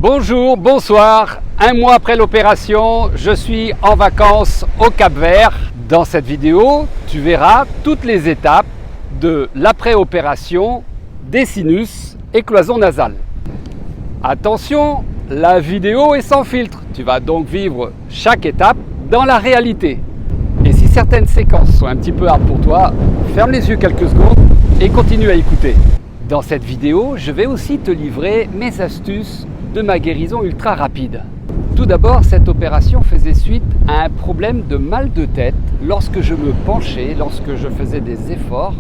Bonjour, bonsoir. Un mois après l'opération, je suis en vacances au Cap-Vert. Dans cette vidéo, tu verras toutes les étapes de l'après-opération des sinus et cloisons nasales. Attention, la vidéo est sans filtre. Tu vas donc vivre chaque étape dans la réalité. Et si certaines séquences sont un petit peu hard pour toi, ferme les yeux quelques secondes et continue à écouter. Dans cette vidéo, je vais aussi te livrer mes astuces de ma guérison ultra rapide. Tout d'abord, cette opération faisait suite à un problème de mal de tête lorsque je me penchais, lorsque je faisais des efforts,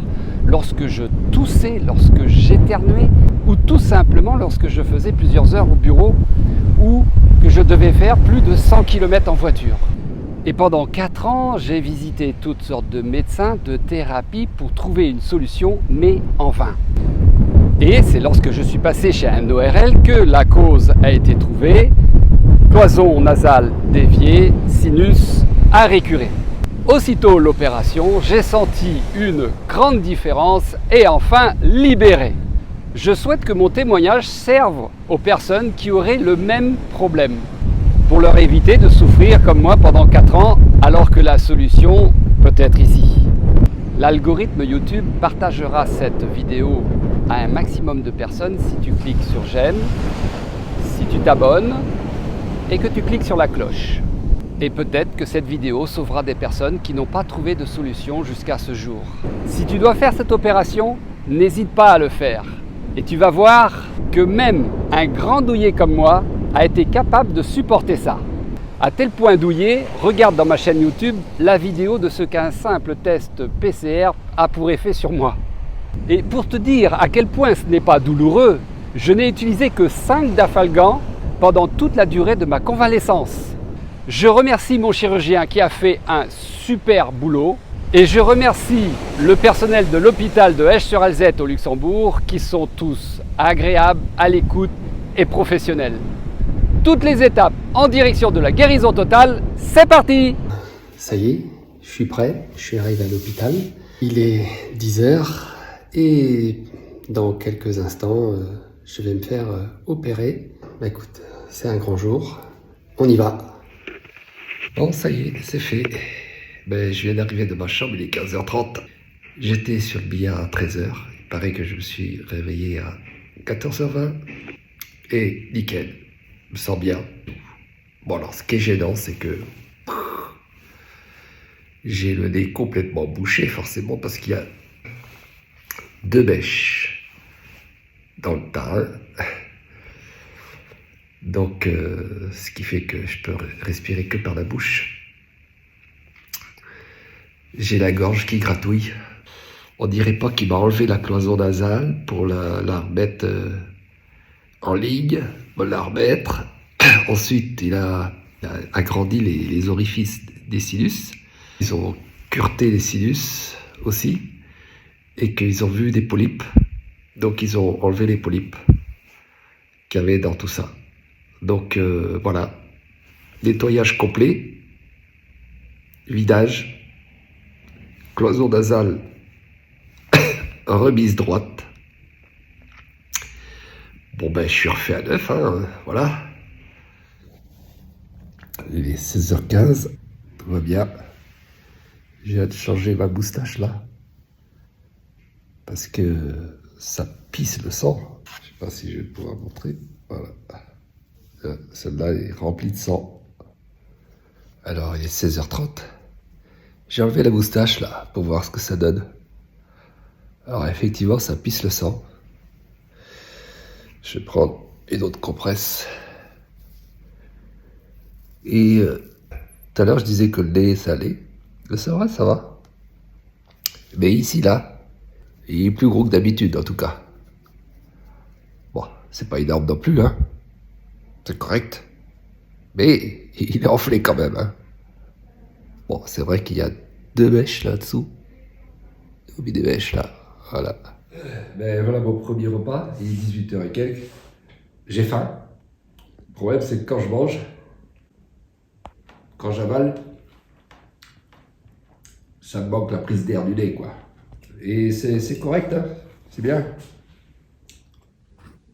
lorsque je toussais, lorsque j'éternuais ou tout simplement lorsque je faisais plusieurs heures au bureau ou que je devais faire plus de 100 km en voiture. Et pendant 4 ans, j'ai visité toutes sortes de médecins, de thérapies pour trouver une solution, mais en vain. Et c'est lorsque je suis passé chez un ORL que la cause a été trouvée, cloison nasale déviée, sinus à récurer. Aussitôt l'opération, j'ai senti une grande différence et enfin libéré. Je souhaite que mon témoignage serve aux personnes qui auraient le même problème, pour leur éviter de souffrir comme moi pendant 4 ans, alors que la solution peut être ici. L'algorithme YouTube partagera cette vidéo à un maximum de personnes si tu cliques sur j'aime, si tu t'abonnes et que tu cliques sur la cloche. Et peut-être que cette vidéo sauvera des personnes qui n'ont pas trouvé de solution jusqu'à ce jour. Si tu dois faire cette opération, n'hésite pas à le faire. Et tu vas voir que même un grand douillet comme moi a été capable de supporter ça. À tel point douillet, regarde dans ma chaîne YouTube la vidéo de ce qu'un simple test PCR a pour effet sur moi. Et pour te dire à quel point ce n'est pas douloureux, je n'ai utilisé que 5 dafalgan pendant toute la durée de ma convalescence. Je remercie mon chirurgien qui a fait un super boulot et je remercie le personnel de l'hôpital de Esch-sur-Alzette au Luxembourg qui sont tous agréables, à l'écoute et professionnels. Toutes les étapes en direction de la guérison totale, c'est parti! Ça y est, je suis prêt, je suis arrivé à l'hôpital. Il est 10h et dans quelques instants, je vais me faire opérer. Bah écoute, c'est un grand jour, on y va. Bon, ça y est, c'est fait. Ben, je viens d'arriver de ma chambre, il est 15h30. J'étais sur le billard à 13h. Il paraît que je me suis réveillé à 14h20. Et nickel, je me sens bien. Bon alors, ce qui est gênant, c'est que j'ai le nez complètement bouché, forcément, parce qu'il y a 2 bêches dans le tarn. Donc, ce qui fait que je peux respirer que par la bouche. J'ai la gorge qui gratouille. On dirait pas qu'il m'a enlevé la cloison nasale pour la remettre en ligne, me la remettre. Ensuite, il a agrandi les orifices des sinus. Ils ont cureté les sinus aussi et qu'ils ont vu des polypes. Donc, ils ont enlevé les polypes qu'il y avait dans tout ça. Donc, voilà. Nettoyage complet. Vidage. Cloison nasale remise droite. Bon ben je suis refait à neuf, hein, voilà. Il est 16h15, tout va bien. J'ai hâte de changer ma moustache là. Parce que ça pisse le sang. Je sais pas si je vais pouvoir montrer. Voilà. Celle-là est remplie de sang. Alors il est 16h30. J'ai enlevé la moustache là pour voir ce que ça donne. Alors effectivement ça pisse le sang. Je vais prendre une autre compresse. Et tout à l'heure je disais que le nez ça allait. C'est vrai, ça va. Mais ici là, il est plus gros que d'habitude en tout cas. Bon, c'est pas énorme non plus, hein. C'est correct. Mais il est enflé quand même, hein. Bon, c'est vrai qu'il y a 2 mèches là-dessous. J'ai mis des mèches là, voilà. Ben voilà mon premier repas, il est 18h et quelques. J'ai faim. Le problème c'est que quand je mange, quand j'avale, ça me manque la prise d'air du nez, quoi. Et c'est correct, hein, c'est bien.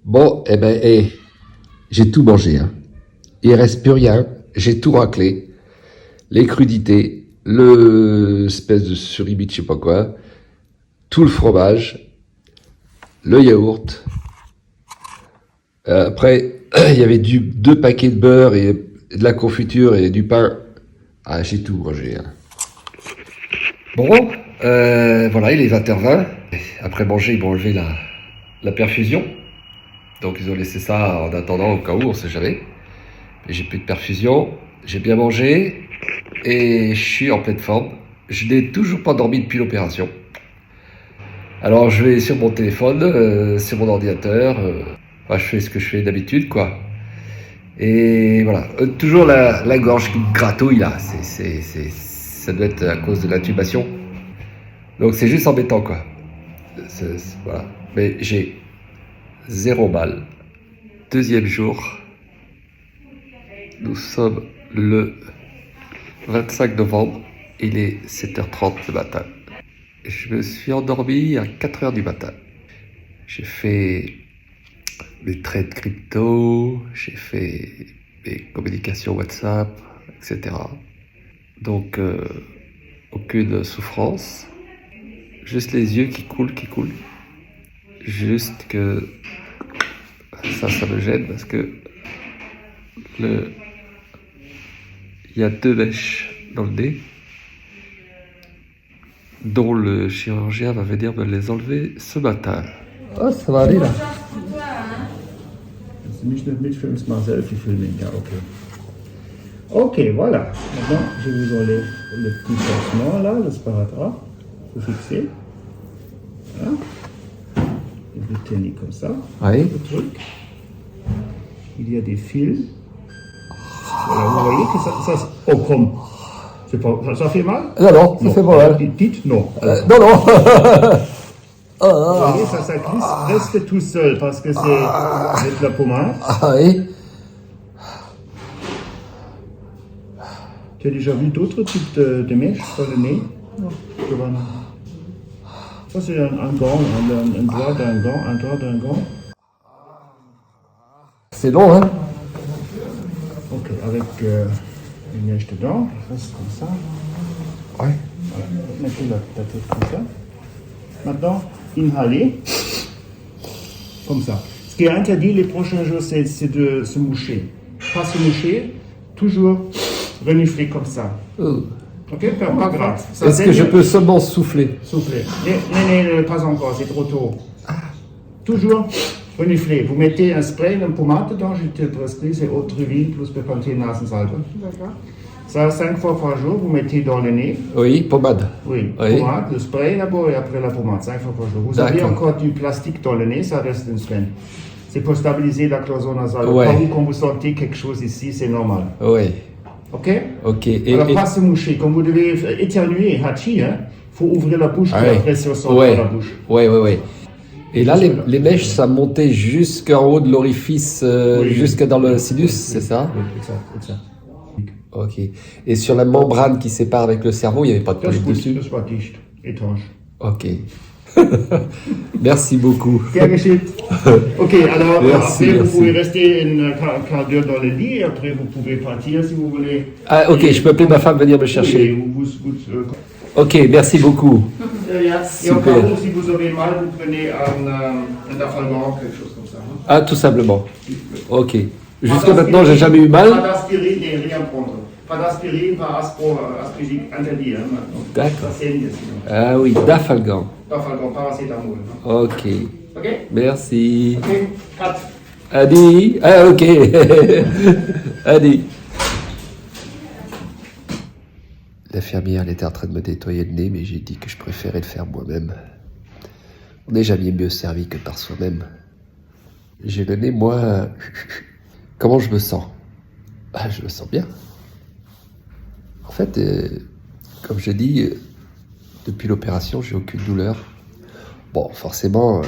Bon, eh ben, J'ai tout mangé, hein. Il reste plus rien. J'ai tout raclé. Les crudités, le espèce de surimi, je sais pas quoi, tout le fromage, le yaourt. Après, il y avait 2 paquets de beurre et de la confiture et du pain. Ah, j'ai tout mangé, hein. Bon, voilà, il est 20h20. Après manger, ils m'ont enlevé la perfusion. Donc ils ont laissé ça en attendant au cas où, on sait jamais. Mais j'ai plus de perfusion, j'ai bien mangé et je suis en pleine forme. Je n'ai toujours pas dormi depuis l'opération. Alors je vais sur mon téléphone, sur mon ordinateur, je fais ce que je fais d'habitude, quoi. Et voilà, toujours la gorge qui me gratouille là, ça doit être à cause de l'intubation. Donc c'est juste embêtant, quoi. Voilà. Mais j'ai 0 mal. 2e jour. Nous sommes le 25 novembre. Il est 7h30 le matin. Je me suis endormi à 4h du matin. J'ai fait mes trades crypto, j'ai fait mes communications WhatsApp, etc. Donc, aucune souffrance. Juste les yeux qui coulent. Juste que ça me gêne parce que il y a 2 mèches dans le nez dont le chirurgien va venir me les enlever ce matin. Oh, ça va aller là. Si mich nicht mitfilmst, mal Selfie filmen. Ja, okay. Ok, voilà. Maintenant, je vous enlève le petit pansement là, le sparadrap. Il faut fixer. Voilà. Et vous tenez comme ça. Oui. Le truc. Il y a des fils. Voilà, vous voyez que ça oh, comme. Ça fait mal? Non, ça fait pas mal. Dites non. Non. Vous voyez, ça glisse presque tout seul parce que c'est avec la pommade. Ah oui. Tu as déjà vu d'autres types de mèches sur le nez? Non. Ça c'est un gant, un doigt d'un gant. C'est long, hein? Ok, avec une mèche dedans, ça c'est comme ça. Ouais. Voilà, mettez la tête comme ça. Maintenant, inhaler, comme ça. Ce qui est interdit les prochains jours, c'est de se moucher. Pas se moucher, toujours renifler comme ça. Ok, pas grave. Est-ce que je peux seulement souffler? Souffler. Mais pas encore, c'est trop tôt. Toujours renifler. Vous mettez un spray, une pommade dedans, je te le prescris, c'est Eau-de-Vie plus Bepanthen Nasensalbe. D'accord. Ça, 5 fois par jour, vous mettez dans le nez. Oui, pommade. Oui, pommade, le spray d'abord et après la pommade, 5 fois par jour. Vous avez encore du plastique dans le nez, ça reste une semaine. C'est pour stabiliser la cloison nasale. Ouais. Quand vous sentez quelque chose ici, c'est normal. Oui. Ok? Ok. Alors, pas se moucher. Quand vous devez éternuer, hachi, il faut ouvrir la bouche pour la pression sort dans la bouche. Oui. Et là, les mèches, ça montait jusqu'en haut de l'orifice, jusque dans le sinus, c'est ça? Oui, exact. Ok. Et sur la membrane qui sépare avec le cerveau, il n'y avait pas de polype dessus? Das war dicht, étanche. Ok. Merci beaucoup. Gern geschehen. Ok, alors Merci, après, merci. vous pouvez rester un quart d'heure dans le lit et après vous pouvez partir si vous voulez. Ah, ok, je peux appeler ma femme venir me chercher. Ok, merci beaucoup. Et au Super. cas où, si vous avez mal, vous prenez un dafalgan, quelque chose comme ça. Ah, tout simplement. Ok. Jusqu'à maintenant, j'ai jamais eu Pas mal. d'aspirine et rien prendre. Pas d'aspirine, pas aspirine interdit maintenant. D'accord. Ça saigne sinon. Ah oui, dafalgan. Dafalgan, paracétamol. Ok. Ok? Merci. Ok, 4. Adi. Ah, ok. Adi. L'infirmière, elle était en train de me nettoyer le nez, mais j'ai dit que je préférais le faire moi-même. On n'est jamais mieux servi que par soi-même. J'ai le nez, moi... Comment je me sens? Ah, je me sens bien. En fait, comme je dis, depuis l'opération, j'ai aucune douleur. Bon, forcément,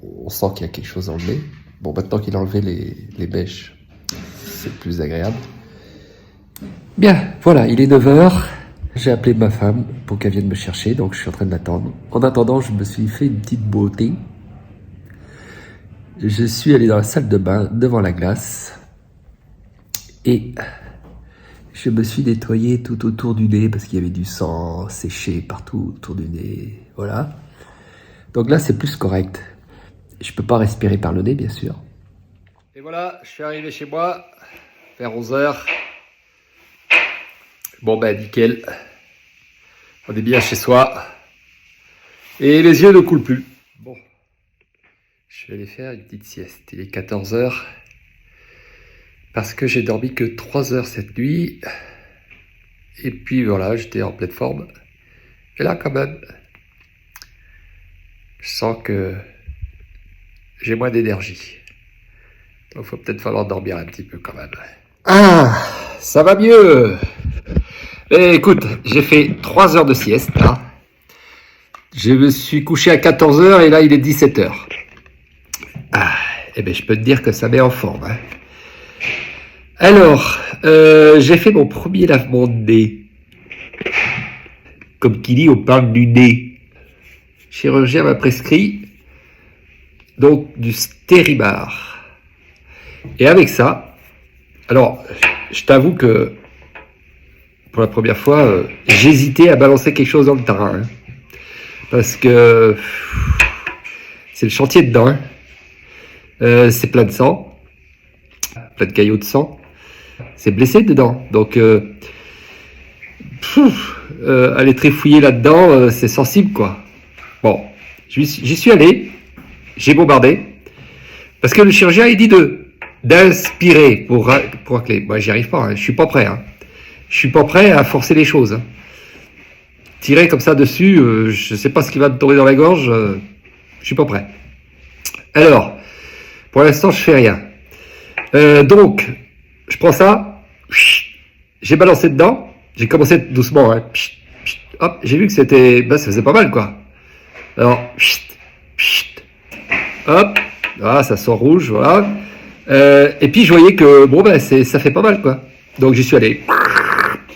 on sent qu'il y a quelque chose dans le nez. Bon, maintenant qu'il a enlevé les mèches, c'est plus agréable. Bien, voilà, il est 9h. J'ai appelé ma femme pour qu'elle vienne me chercher, donc je suis en train d'attendre. En attendant, je me suis fait une petite beauté. Je suis allé dans la salle de bain devant la glace et je me suis nettoyé tout autour du nez parce qu'il y avait du sang séché partout autour du nez. Voilà. Donc là, c'est plus correct. Je peux pas respirer par le nez, bien sûr. Et voilà, je suis arrivé chez moi vers 11h. Bon ben nickel. On est bien chez soi. Et les yeux ne coulent plus. Bon. Je vais aller faire une petite sieste. Il est 14h. Parce que j'ai dormi que 3 heures cette nuit. Et puis voilà, j'étais en pleine forme. Et là quand même, je sens que j'ai moins d'énergie. Donc il faut peut-être falloir dormir un petit peu quand même. Ah, ça va mieux. Et écoute, j'ai fait 3 heures de sieste là. Je me suis couché à 14h et là il est 17h. Ah, eh bien je peux te dire que ça met en forme. Hein. Alors, j'ai fait mon premier lavement de nez. Comme qui dit, on parle du nez. Le chirurgien m'a prescrit donc du Stérimar. Et avec ça, alors, je t'avoue que pour la première fois, j'hésitais à balancer quelque chose dans le terrain. Hein, parce que c'est le chantier dedans. Hein. C'est plein de sang, plein de caillots de sang. C'est blessé dedans. Donc, aller trifouiller là-dedans, c'est sensible, quoi. Bon, j'y suis allé, j'ai bombardé, parce que le chirurgien, il dit d'inspirer pour racler. Moi, j'y arrive pas, hein, je suis pas prêt. Hein. Je suis pas prêt à forcer les choses. Hein. Tirer comme ça dessus, je sais pas ce qui va me tomber dans la gorge, je suis pas prêt. Alors, pour l'instant, je fais rien. Donc, je prends ça, j'ai balancé dedans, j'ai commencé doucement, hein, hop, j'ai vu que c'était, ben, ça faisait pas mal, quoi. Alors, hop, voilà, ça sort rouge, voilà. Et puis je voyais que, bon, ben, ça fait pas mal, quoi. Donc j'y suis allé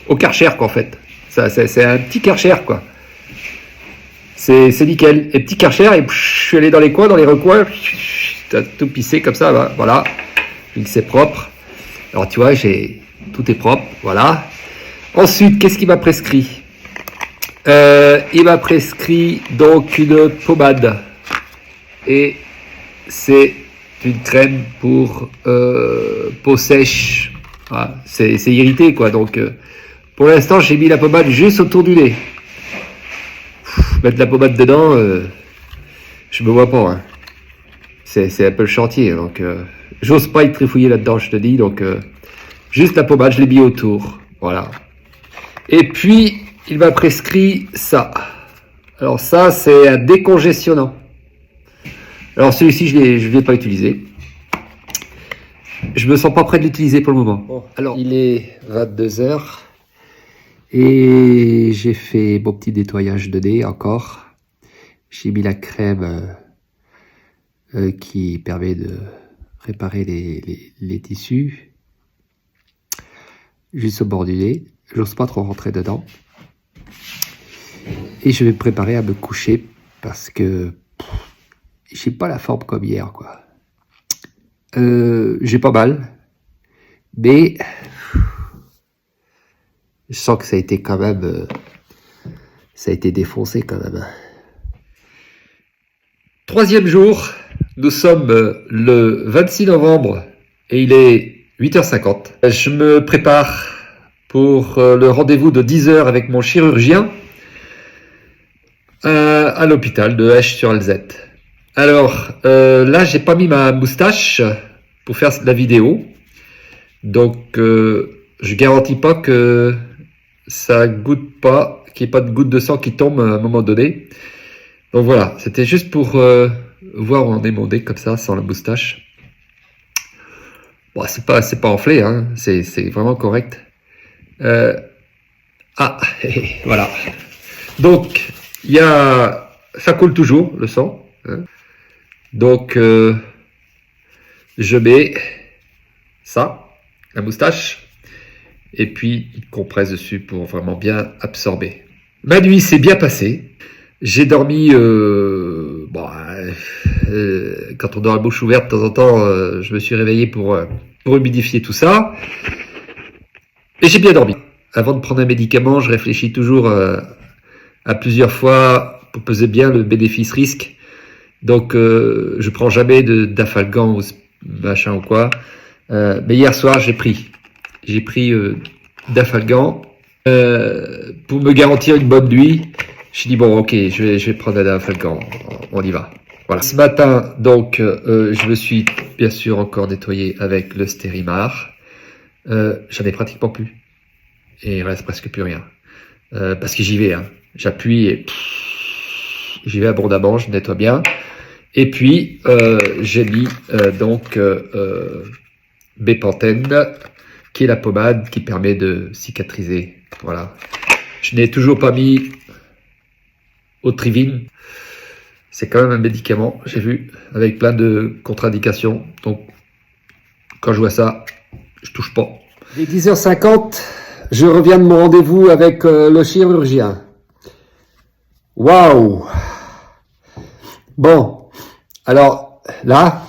au Karcher, quoi, en fait. C'est un petit Karcher, quoi. C'est nickel. Et petit Karcher, et je suis allé dans les coins, dans les recoins, tout pissé comme ça, voilà. Vu que c'est propre. Alors tu vois, tout est propre, voilà. Ensuite, qu'est-ce qu'il m'a prescrit? Il m'a prescrit donc une pommade. Et c'est une crème pour peau sèche. Voilà, c'est irrité, quoi. Donc, pour l'instant, j'ai mis la pommade juste autour du nez. Mettre la pommade dedans, je me vois pas. Hein. C'est un peu le chantier, donc j'ose pas y trifouiller là-dedans, je te dis. Donc, juste la pommade, je l'ai mis autour. Voilà. Et puis, il m'a prescrit ça. Alors ça, c'est un décongestionnant. Alors celui-ci, je ne l'ai pas utilisé. Je me sens pas prêt de l'utiliser pour le moment. Bon, alors, il est 22h. Et j'ai fait mon petit nettoyage de nez encore. J'ai mis la crème qui permet de réparer les tissus. Juste au bord du nez. J'ose pas trop rentrer dedans. Et je vais me préparer à me coucher parce que j'ai pas la forme comme hier, quoi. J'ai pas mal, mais je sens que ça a été quand même, ça a été défoncé quand même. 3e jour, nous sommes le 26 novembre et il est 8h50. Je me prépare pour le rendez-vous de 10h avec mon chirurgien à l'hôpital de Esch-sur-Alzette. Alors, là, j'ai pas mis ma moustache pour faire la vidéo. Donc, je garantis pas que ça goûte pas, qu'il n'y ait pas de goutte de sang qui tombe à un moment donné. Donc voilà, c'était juste pour voir où on est mon nez comme ça, sans la moustache. Bon, c'est pas enflé, hein, c'est vraiment correct. Voilà. Donc, ça coule toujours, le sang. Hein. Donc, je mets ça, la moustache, et puis une compresse dessus pour vraiment bien absorber. Ma nuit s'est bien passée. J'ai dormi quand on dort la bouche ouverte de temps en temps, je me suis réveillé pour humidifier tout ça. Et j'ai bien dormi. Avant de prendre un médicament, je réfléchis toujours à plusieurs fois pour peser bien le bénéfice-risque. Donc, je prends jamais d'Afalgan ou machin ou quoi. Mais hier soir, j'ai pris d'Afalgan pour me garantir une bonne nuit. Je dit bon, ok, je vais prendre d'Afalgan. On y va. Voilà. Ce matin, donc, je me suis bien sûr encore nettoyé avec le Stérimar. J'en ai pratiquement plus. Et il reste presque plus rien. Parce que j'y vais, hein. J'appuie et j'y vais abondamment, je nettoie bien. Et puis, j'ai mis Bepanthen, qui est la pommade qui permet de cicatriser. Voilà. Je n'ai toujours pas mis Otrivine. C'est quand même un médicament, j'ai vu, avec plein de contre-indications. Donc, quand je vois ça, je touche pas. Il est 10h50, je reviens de mon rendez-vous avec le chirurgien. Waouh! Bon, alors là,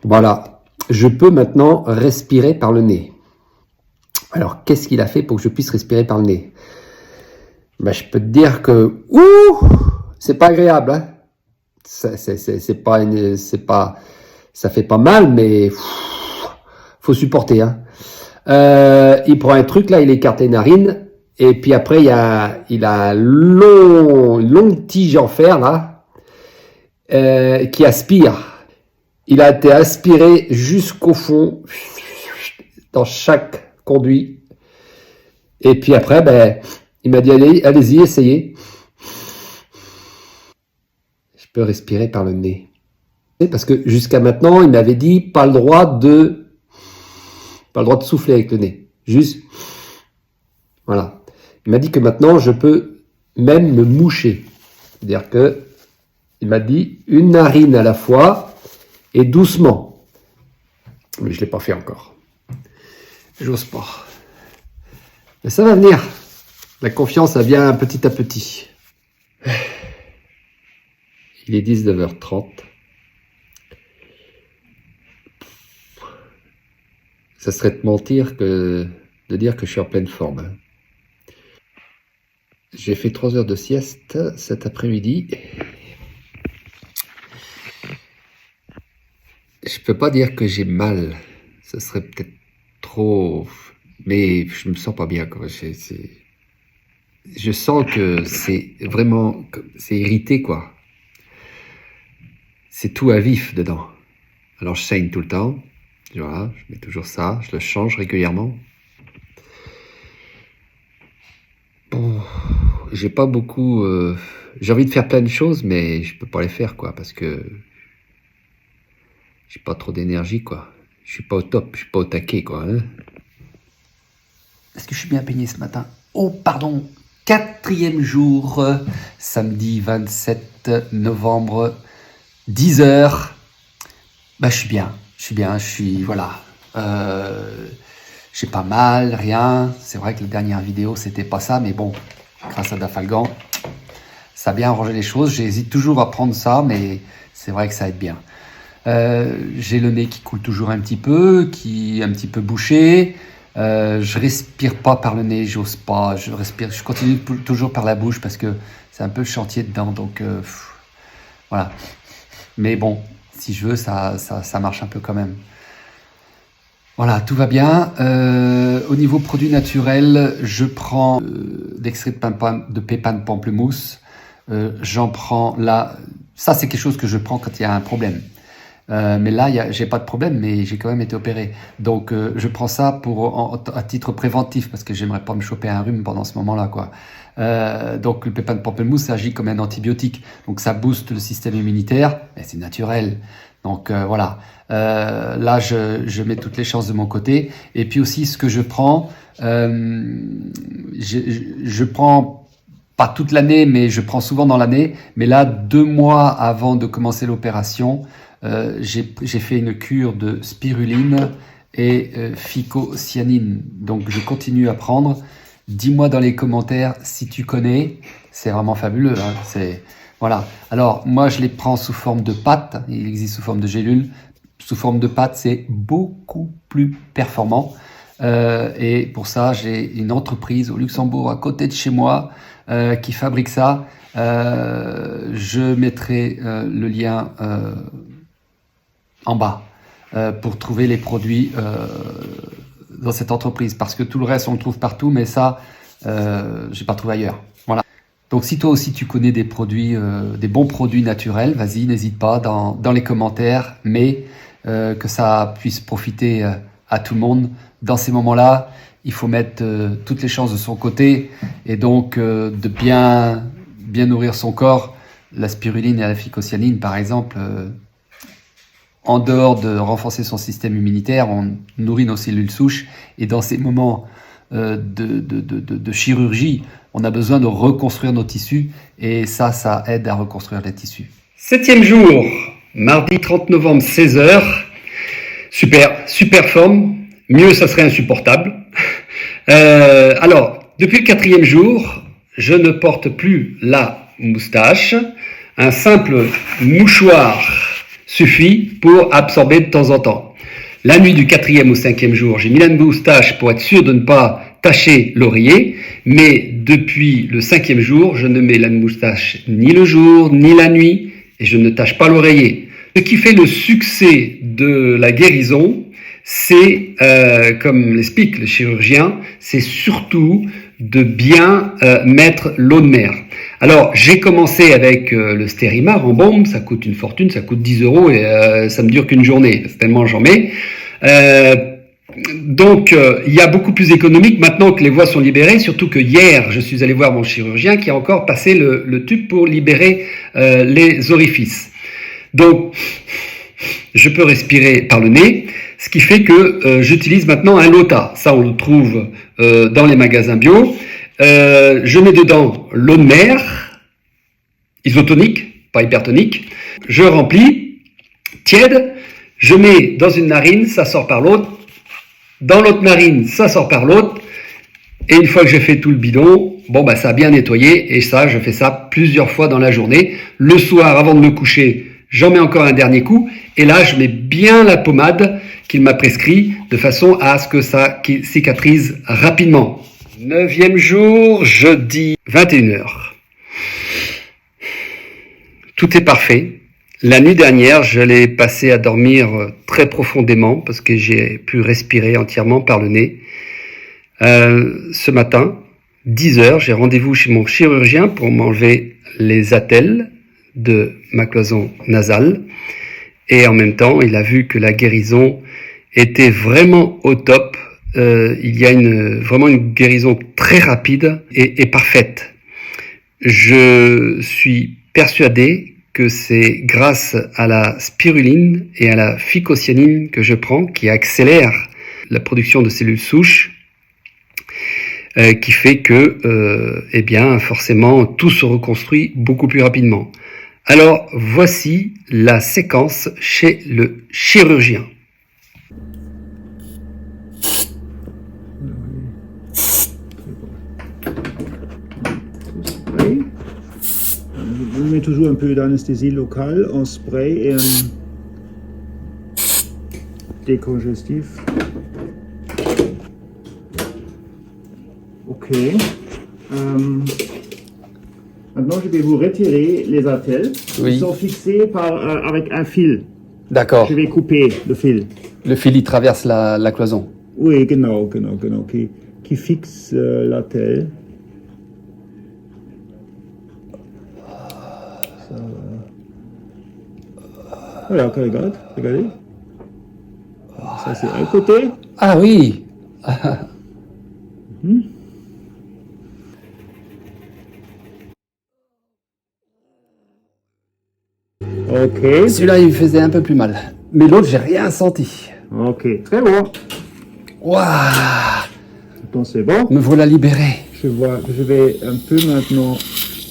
voilà, je peux maintenant respirer par le nez. Alors, qu'est-ce qu'il a fait pour que je puisse respirer par le nez? Ben, je peux te dire que, c'est pas agréable, hein. Ça fait pas mal, mais faut supporter, hein. Il prend un truc là, il écarte les narines, et puis après il a un longue tige en fer là, qui aspire. Il a été aspiré jusqu'au fond, dans chaque conduit. Et puis après, ben, il m'a dit allez-y, essayez. Je peux respirer par le nez. Parce que jusqu'à maintenant, il m'avait dit pas le droit de souffler avec le nez. Juste, voilà. Il m'a dit que maintenant, je peux même me moucher. C'est-à-dire que, il m'a dit une narine à la fois et doucement. Mais je l'ai pas fait encore. J'ose pas. Mais ça va venir. La confiance, ça vient petit à petit. Il est 19h30. Ça serait de mentir que de dire que je suis en pleine forme. J'ai fait 3 heures de sieste cet après-midi. Je peux pas dire que j'ai mal. Ce serait peut-être trop... Mais je me sens pas bien, quoi. Je sens que c'est vraiment... C'est irrité, quoi. C'est tout à vif dedans. Alors je saigne tout le temps. Voilà, je mets toujours ça. Je le change régulièrement. Bon, j'ai pas beaucoup... j'ai envie de faire plein de choses, mais je peux pas les faire, quoi, parce que j'ai pas trop d'énergie, quoi. Je suis pas au top, je suis pas au taquet, quoi. Hein. Est-ce que je suis bien peigné ce matin? Oh, pardon, 4e jour, samedi 27 novembre, 10h. Bah, je suis, voilà. J'ai pas mal, rien. C'est vrai que la dernière vidéo, c'était pas ça, mais bon, grâce à Dafalgan, ça a bien arrangé les choses. J'hésite toujours à prendre ça, mais c'est vrai que ça aide bien. J'ai le nez qui coule toujours un petit peu, qui est un petit peu bouché. Je respire pas par le nez, j'ose pas. Je continue toujours par la bouche parce que c'est un peu le chantier dedans, donc voilà. Mais bon, si je veux, ça marche un peu quand même. Voilà, tout va bien. Au niveau produits naturels, je prends d'extrait de pépins de pamplemousse. J'en prends là. Ça, c'est quelque chose que je prends quand il y a un problème. Mais là, j'ai pas de problème, mais j'ai quand même été opéré. Donc, je prends ça à titre préventif parce que j'aimerais pas me choper un rhume pendant ce moment-là, quoi. Donc, le pépin de pamplemousse, ça agit comme un antibiotique. Donc, ça booste le système immunitaire. Et c'est naturel. Donc, voilà. Là, je mets toutes les chances de mon côté. Et puis aussi, ce que je prends, je prends pas toute l'année, mais je prends souvent dans l'année. Mais là, 2 mois avant de commencer l'opération, j'ai fait une cure de spiruline et phycocyanine. Donc, je continue à prendre. Dis-moi dans les commentaires si tu connais. C'est vraiment fabuleux. Hein. Voilà. Alors, moi, je les prends sous forme de pâte. Il existe sous forme de gélules. Sous forme de pâte, c'est beaucoup plus performant. Et pour ça, j'ai une entreprise au Luxembourg, à côté de chez moi, qui fabrique ça. Je mettrai le lien en bas pour trouver les produits dans cette entreprise, parce que tout le reste on le trouve partout, mais ça j'ai pas trouvé ailleurs. Voilà. Donc si toi aussi tu connais des produits, des bons produits naturels, vas-y, n'hésite pas dans les commentaires, mais que ça puisse profiter à tout le monde. Dans ces moments-là, il faut mettre toutes les chances de son côté, et donc de bien nourrir son corps. La spiruline et la phycocyanine, par exemple, en dehors de renforcer son système immunitaire, on nourrit nos cellules souches, et dans ces moments de chirurgie, on a besoin de reconstruire nos tissus, et ça aide à reconstruire les tissus. 7e jour, mardi 30 novembre, 16h. Super forme. Mieux, ça serait insupportable. Alors, depuis le 4e jour, je ne porte plus la moustache. Un simple mouchoir suffit pour absorber de temps en temps. La nuit du 4e au 5e jour, j'ai mis la moustache pour être sûr de ne pas tacher l'oreiller, mais depuis le 5e jour, je ne mets la moustache ni le jour ni la nuit, et je ne tache pas l'oreiller. Ce qui fait le succès de la guérison, c'est, comme l'explique le chirurgien, c'est surtout de bien mettre l'eau de mer. Alors, j'ai commencé avec le Stérimar en bombe, ça coûte une fortune, ça coûte 10 € et ça me dure qu'une journée, c'est tellement j'en mets. Donc, il y a beaucoup plus économique maintenant que les voies sont libérées, surtout que hier, je suis allé voir mon chirurgien qui a encore passé le tube pour libérer les orifices. Donc, je peux respirer par le nez, ce qui fait que j'utilise maintenant un Lota. Ça, on le trouve dans les magasins bio. Je mets dedans l'eau de mer, isotonique, pas hypertonique. Je remplis, tiède, je mets dans une narine, ça sort par l'autre. Dans l'autre narine, ça sort par l'autre. Et une fois que j'ai fait tout le bidon, ça a bien nettoyé. Et ça, je fais ça plusieurs fois dans la journée. Le soir, avant de me coucher, j'en mets encore un dernier coup. Et là, je mets bien la pommade qu'il m'a prescrit de façon à ce que ça cicatrise rapidement. 9e jour, jeudi 21h. Tout est parfait. La nuit dernière, je l'ai passé à dormir très profondément parce que j'ai pu respirer entièrement par le nez. Ce matin, 10h, j'ai rendez-vous chez mon chirurgien pour m'enlever les attelles de ma cloison nasale. Et en même temps, il a vu que la guérison était vraiment au top. Il y a vraiment une guérison très rapide et parfaite. Je suis persuadé que c'est grâce à la spiruline et à la phycocyanine que je prends, qui accélère la production de cellules souches, qui fait que, forcément, tout se reconstruit beaucoup plus rapidement. Alors, voici la séquence chez le chirurgien. Je mets toujours un peu d'anesthésie locale en spray et un décongestif. Ok. Maintenant, je vais vous retirer les attelles. Oui. Ils sont fixés avec un fil. D'accord. Je vais couper le fil. Le fil, il traverse la cloison. Oui, genau. Qui fixe l'attelle. Voilà, regardez. Ça, c'est un côté. Ah oui. Ok. Celui-là, il faisait un peu plus mal. Mais l'autre, j'ai rien senti. Ok, très bon. Waouh. Attends, c'est bon. Me voilà libéré. Je vais un peu maintenant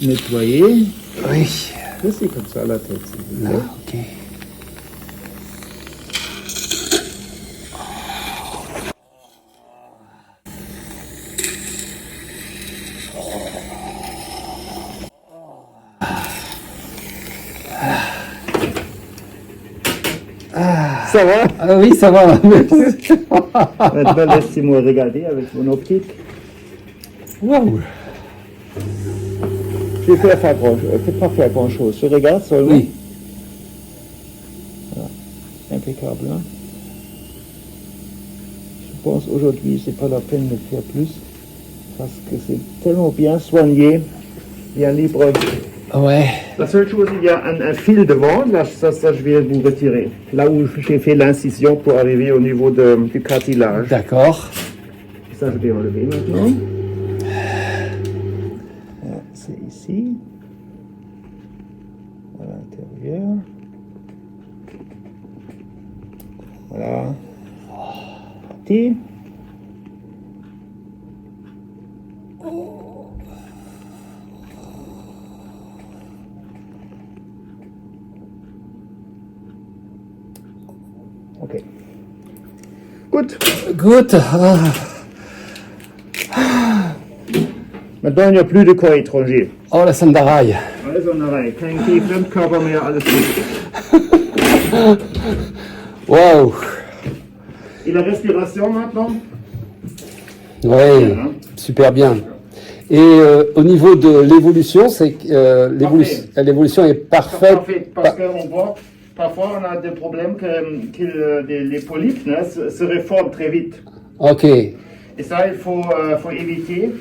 nettoyer. Oui. Laissez comme ça la tête. Là, ok. Ça va? Ah oui, ça va. Maintenant, laissez-moi regarder avec mon optique. Waouh. Je vais pas faire grand chose. Je regarde seulement. Oui. Voilà. Impeccable. Hein? Je pense aujourd'hui, c'est pas la peine de faire plus. Parce que c'est tellement bien soigné, bien libre. Ouais. La seule chose, il y a un fil devant, là, ça je vais vous retirer. Là où j'ai fait l'incision pour arriver au niveau du cartilage. D'accord. Ça, je vais enlever maintenant. C'est ici. À l'intérieur. Voilà. Parti. Ok. Gut. Gut. Maintenant, il n'y a plus de corps étranger. Oh, la Sandaraï. Also, nein, kein Fremdkörper mehr, alles gut. Waouh. Et la respiration maintenant? Oui, Bien, hein. super bien. Et au niveau de l'évolution, c'est que l'évolution est parfaite. Parfait, parce qu'on voit, parfois on a des problèmes que les polypes se reforment très vite. Ok. Et ça, il faut éviter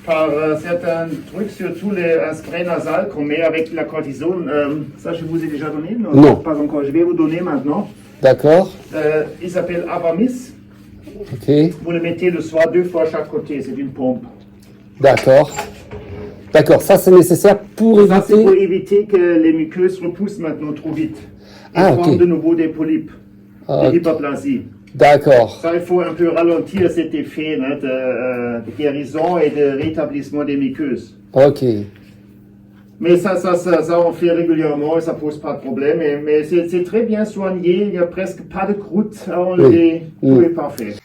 par certains trucs, surtout un spray nasal qu'on met avec la cortisone. Ça, je vous ai déjà donné? Non. Pas encore. Je vais vous donner maintenant. D'accord. Il s'appelle Avamis. Ok. Vous le mettez le soir 2 fois chaque côté. C'est une pompe. D'accord. D'accord. Ça, c'est nécessaire pour Ça, c'est pour éviter. éviter que les muqueuses repoussent maintenant trop vite. Et Ah, forment ok. de nouveau des polypes. Ah, Des hyperplasie. d'accord. Ça, il faut un peu ralentir cet effet de guérison et de rétablissement des muqueuses. Ok. Mais ça, on fait régulièrement et ça pose pas de problème. Mais c'est très bien soigné, il n'y a presque pas de croûte à enlever. Oui. Tout est parfait.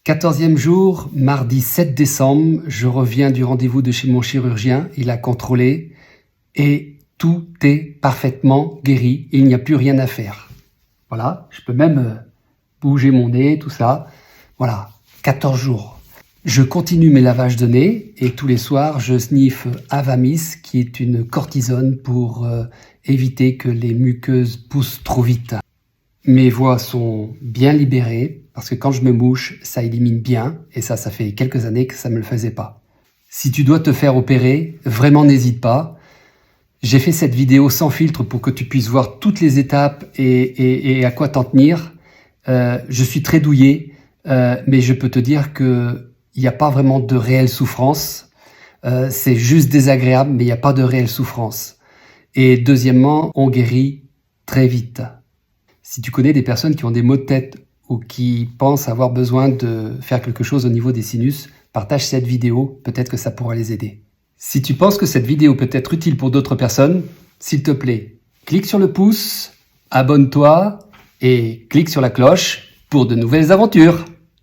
14e jour, mardi 7 décembre, je reviens du rendez-vous de chez mon chirurgien. Il a contrôlé et tout est parfaitement guéri. Il n'y a plus rien à faire. Voilà, je peux même bouger mon nez, tout ça. Voilà, 14 jours. Je continue mes lavages de nez et tous les soirs, je sniffe Avamis, qui est une cortisone pour éviter que les muqueuses poussent trop vite. Mes voies sont bien libérées parce que quand je me mouche, ça élimine bien et ça fait quelques années que ça me le faisait pas. Si tu dois te faire opérer, vraiment n'hésite pas. J'ai fait cette vidéo sans filtre pour que tu puisses voir toutes les étapes et à quoi t'en tenir. Je suis très douillé, mais je peux te dire que il n'y a pas vraiment de réelle souffrance. C'est juste désagréable, mais il n'y a pas de réelle souffrance. Et deuxièmement, on guérit très vite. Si tu connais des personnes qui ont des maux de tête ou qui pensent avoir besoin de faire quelque chose au niveau des sinus, partage cette vidéo, peut-être que ça pourra les aider. Si tu penses que cette vidéo peut être utile pour d'autres personnes, s'il te plaît, clique sur le pouce, abonne-toi et clique sur la cloche pour de nouvelles aventures.